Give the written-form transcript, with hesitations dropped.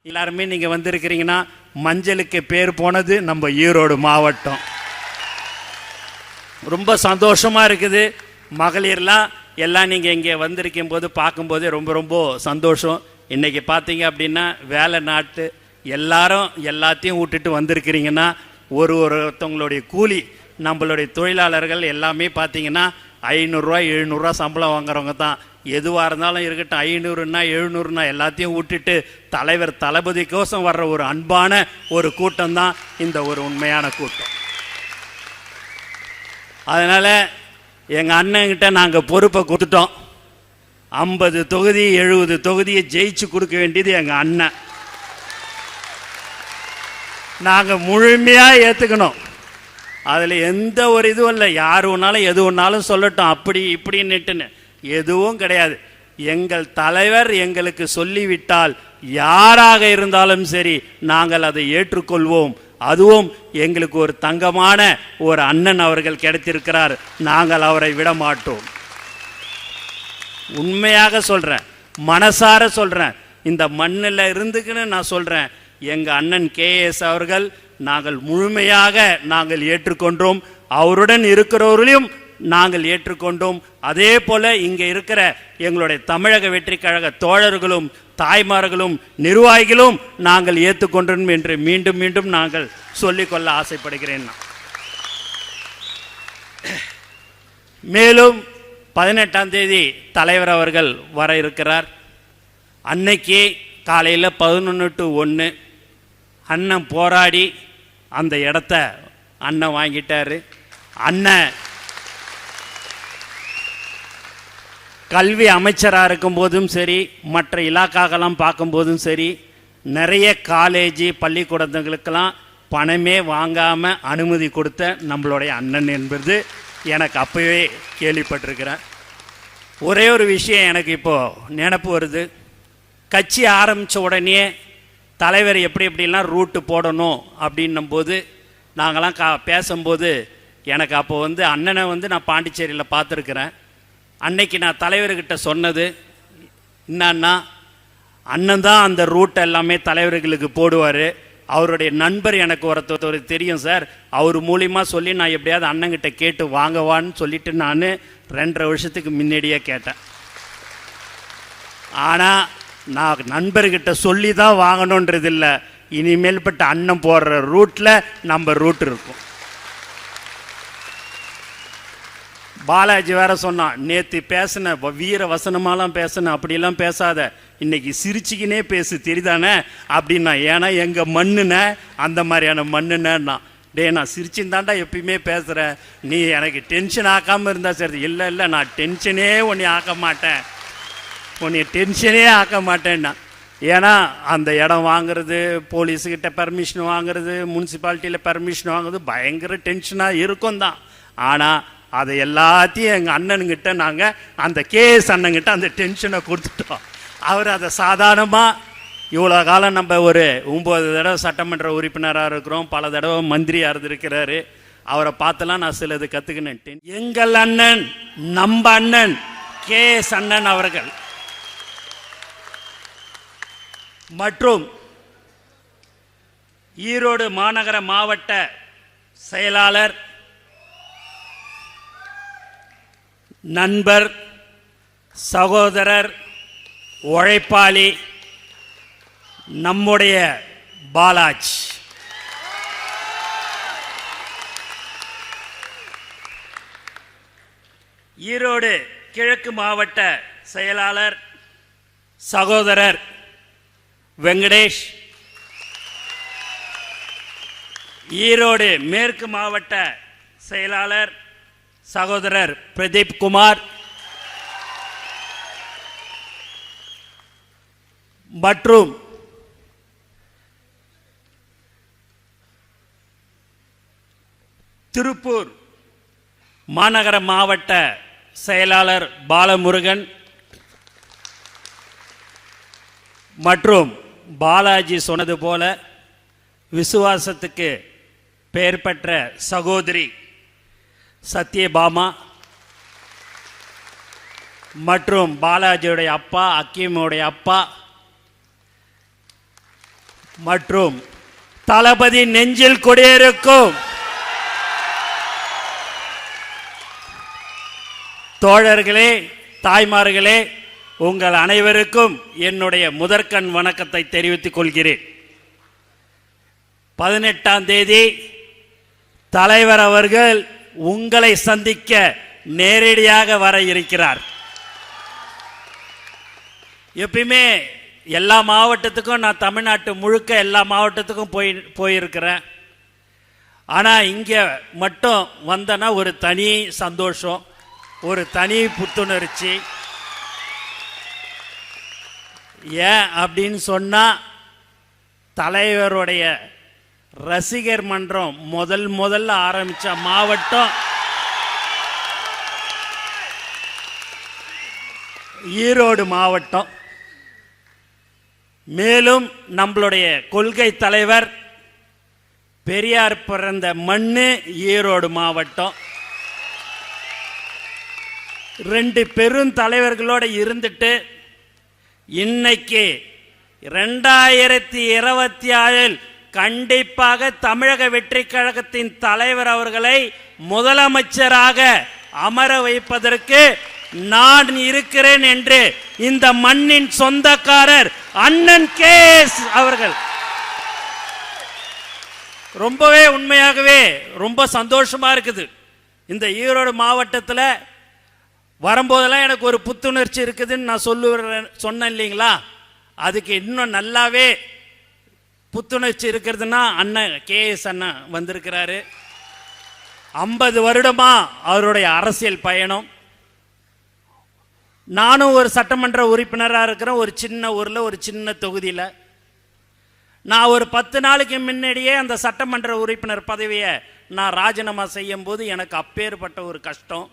எல்லாருமே நீங்கள் வந்திருக்கிறீங்கன்னா மஞ்சளுக்கு பேர் போனது நம்ம ஈரோடு மாவட்டம். ரொம்ப சந்தோஷமாக இருக்குது. மகளிர்லாம் எல்லாம் நீங்கள் இங்கே வந்திருக்கும் போது பார்க்கும்போதே ரொம்ப ரொம்ப சந்தோஷம். இன்றைக்கி பார்த்தீங்க அப்படின்னா வேலை நாட்டு எல்லாரும் எல்லாத்தையும் விட்டுட்டு வந்திருக்கிறீங்கன்னா ஒருத்தவங்களுடைய கூலி நம்மளுடைய தொழிலாளர்கள் எல்லாமே பார்த்தீங்கன்னா 500 700 சம்பளம் வாங்குறவங்க தான். எதுவாக இருந்தாலும் இருக்கட்டும், 500ன்னா 700ன்னா எல்லாத்தையும் விட்டுட்டு தலைவர் தளபதிக்கோசம் வர்ற ஒரு அன்பான ஒரு கூட்டம் தான் இந்த ஒரு உண்மையான கூட்டம். அதனால் எங்கள் அண்ணன்கிட்ட நாங்கள் பொறுப்பை கொடுத்துட்டோம். 50 தொகுதி 70 தொகுதியை ஜெயிச்சு கொடுக்க வேண்டியது எங்கள் அண்ணன். நாங்கள் முழுமையாக ஏற்றுக்கணும். அதில் எந்த ஒரு இதுவும் இல்லை. யார் ஒன்றாலும் எது ஒன்றாலும் சொல்லட்டும், அப்படி இப்படின்னுட்டுன்னு எதுவும் கிடையாது. எங்கள் தலைவர் எங்களுக்கு சொல்லிவிட்டால் யாராக இருந்தாலும் சரி நாங்கள் அதை ஏற்றுக்கொள்வோம். அதுவும் எங்களுக்கு ஒரு தங்கமான ஒரு அண்ணன் அவர்கள் கிடைத்திருக்கிறார். நாங்கள் அவரை விட மாட்டோம். உண்மையாக சொல்கிறேன், மனசார சொல்கிறேன், இந்த மண்ணில் இருந்துக்குன்னு நான் சொல்கிறேன். எங்கள் அண்ணன் KS அவர்கள் நாங்கள் முழுமையாக நாங்கள் ஏற்றுக்கொண்டோம். அவருடன் இருக்கிறவர்களையும் நாங்கள் ஏற்றுக்கொண்டோம். அதே போல் இங்கே இருக்கிற எங்களுடைய தமிழக வெற்றி கழக தோழர்களும் தாய்மார்களும் நிர்வாகிகளும் நாங்கள் ஏற்றுக்கொண்டோம் என்று மீண்டும் மீண்டும் நாங்கள் சொல்லிக்கொள்ள ஆசைப்படுகிறேன். மேலும் 18ஆம் தேதி தலைவர் அவர்கள் வர இருக்கிறார். அன்னைக்கு காலையில் 11 to 1 அண்ணன் போராடி அந்த இடத்த அண்ணன் வாங்கிட்டார். அண்ணன் கல்வி அமைச்சராக இருக்கும்போதும் சரி, மற்ற இலாக்காக்கெல்லாம் பார்க்கும்போதும் சரி, நிறைய காலேஜ் பள்ளிக்கூடங்களுக்கெல்லாம் பணமே வாங்காமல் அனுமதி கொடுத்த நம்மளுடைய அண்ணன் என்பது எனக்கு அப்போவே கேள்விப்பட்டிருக்கிறேன். ஒரே ஒரு விஷயம் எனக்கு இப்போது நினப்பு வருது. கட்சி ஆரம்பித்த உடனே தலைவர் எப்படி எப்படிலாம் ரூட்டு போடணும் அப்படின்னும்போது நாங்களாம் பேசும்போது எனக்கு அப்போ அண்ணனை நான் பாண்டிச்சேரியில் பார்த்துருக்குறேன். அன்னைக்கு நான் தலைவர்கிட்ட சொன்னது என்னன்னா, அண்ணன் தான் அந்த ரூட் எல்லாமே தலைவர்களுக்கு போடுவார். அவருடைய நண்பர் எனக்கு ஒருத்தர் தெரியும் சார், அவர் மூலியமாக சொல்லி நான் எப்படியாவது அண்ணங்கிட்ட கேட்டு வாங்கவான்னு சொல்லிட்டு நான் 2.5 வருஷத்துக்கு முன்னாடியே கேட்டேன். ஆனால் நான் நண்பர்கிட்ட சொல்லி தான் வாங்கணுன்றது இல்லை. இனிமேல்பட்ட அண்ணன் போடுற ரூட்டில் நம்ம ரூட் இருக்கும். பாலாஜி வேற சொன்னான், நேற்று பேசின வீர வசனமாலாம் பேசின, அப்படிலாம் பேசாத, இன்னைக்கு சிரிச்சுக்கினே பேசு தெரியுதானே அப்படின்னா. ஏன்னா எங்கள் மண்ணுன அந்த மாதிரியான மண்ணுன்னா, டே நான் சிரிச்சுந்தாண்டா எப்பயுமே பேசுகிறேன், நீ எனக்கு டென்ஷன் ஆக்காமல் இருந்தா சரி. இல்லை இல்லை, நான் டென்ஷனே உன்னை ஆக்க மாட்டேன், உன்னை டென்ஷனே ஆக்க மாட்டேன்னா. ஏன்னா அந்த இடம் வாங்குறது, போலீஸுக்கிட்ட பர்மிஷன் வாங்குறது, முனிசிபாலிட்டியில் பர்மிஷன் வாங்குறது பயங்கர டென்ஷனாக இருக்கும் தான். ஆனால் அதை எல்லாத்தையும் எங்கள் அண்ணனுங்கிட்ட நாங்கள் அந்த KS அண்ணங்கிட்ட அந்த டென்ஷனை கொடுத்துட்டோம். அவர் அதை சாதாரணமாக இவ்வளோ காலம் நம்ம ஒரு 9 தடவை சட்டமன்ற உறுப்பினராக இருக்கிறோம், பல தடவை மந்திரியாக இருந்திருக்கிறாரு. அவரை பார்த்தலாம் நான் சிலது கற்றுக்கினேன். எங்கள் அண்ணன், நம்ம அண்ணன் KS அண்ணன் அவர்கள் மற்றும் ஈரோடு மாநகர மாவட்ட செயலாளர், நண்பர், சகோதரர், உழைப்பாளி நம்முடைய பாலாஜ், ஈரோடு கிழக்கு மாவட்ட செயலாளர் சகோதரர் வெங்கடேஷ், ஈரோடு மேற்கு மாவட்ட செயலாளர் சகோதரர் பிரதீப் குமார் மற்றும் திருப்பூர் மாநகர மாவட்ட செயலாளர் பாலமுருகன் மற்றும் பாலாஜி சொன்னது போல விசுவாசத்துக்கு பெயர் பெற்ற சகோதரி சத்யபாமா மற்றும் பாலாஜியுடைய அப்பா, அக்கீமுடைய அப்பா, மற்றும் தளபதி நெஞ்சில் குடியிருக்கும் தோழர்களே, தாய்மார்களே, உங்கள் அனைவருக்கும் என்னுடைய முதற்கண் வணக்கத்தை தெரிவித்துக் கொள்கிறேன். 18ஆம் தேதி தலைவர் அவர்கள் உங்களை சந்திக்க நேரடியாக வர இருக்கிறார். எப்பயுமே எல்லா மாவட்டத்துக்கும் நான் தமிழ்நாட்டு முழுக்க எல்லா மாவட்டத்துக்கும் போயிருக்கிறேன். ஆனால் இங்கே மட்டும் வந்தனா ஒரு தனி சந்தோஷம், ஒரு தனி புத்துணர்ச்சி. ஏன் அப்படின்னு சொன்னால், தலைவருடைய ரசிகர் மன்றம் முதல்ல ஆரம்பித்த மாவட்டம் ஈரோடு மாவட்டம். மேலும் நம்மளுடைய கொள்கை தலைவர் பெரியார் பிறந்த மண்ணு ஈரோடு மாவட்டம். 2 பெரும் தலைவர்களோடு இருந்துட்டு இன்னைக்கு 2024 கண்டிப்பாக தமிழக வெற்றி கழகத்தின் தலைவர் அவர்களை முதலமைச்சராக அமர வைப்பதற்கு நான் இருக்கிறேன் என்று இந்த மண்ணின் சொந்தக்காரர் அண்ணன் கேஎஸ் அவர்கள் ரொம்பவே உண்மையாகவே ரொம்ப சந்தோஷமா இருக்குது. இந்த ஈரோடு மாவட்டத்தில் வரும்போதெல்லாம் எனக்கு ஒரு புத்துணர்ச்சி இருக்குதுன்னு நான் சொன்னேன் இல்லைங்களா? அதுக்கு இன்னும் நல்லாவே புத்துணர்ச்சி இருக்கிறதுனா அண்ணன் கேஎஸ் அண்ணன் வந்திருக்கிறாரு. 50 வருடமா அவருடைய அரசியல் பயணம். நானும் ஒரு சட்டமன்ற உறுப்பினராக இருக்கிறேன், ஒரு சின்ன ஊரில், ஒரு சின்ன தொகுதியில். நான் ஒரு 10 நாளைக்கு முன்னாடியே அந்த சட்டமன்ற உறுப்பினர் பதவியை நான் ராஜினாமா செய்யும் போது எனக்கு அப்பேற்பட்ட ஒரு கஷ்டம்.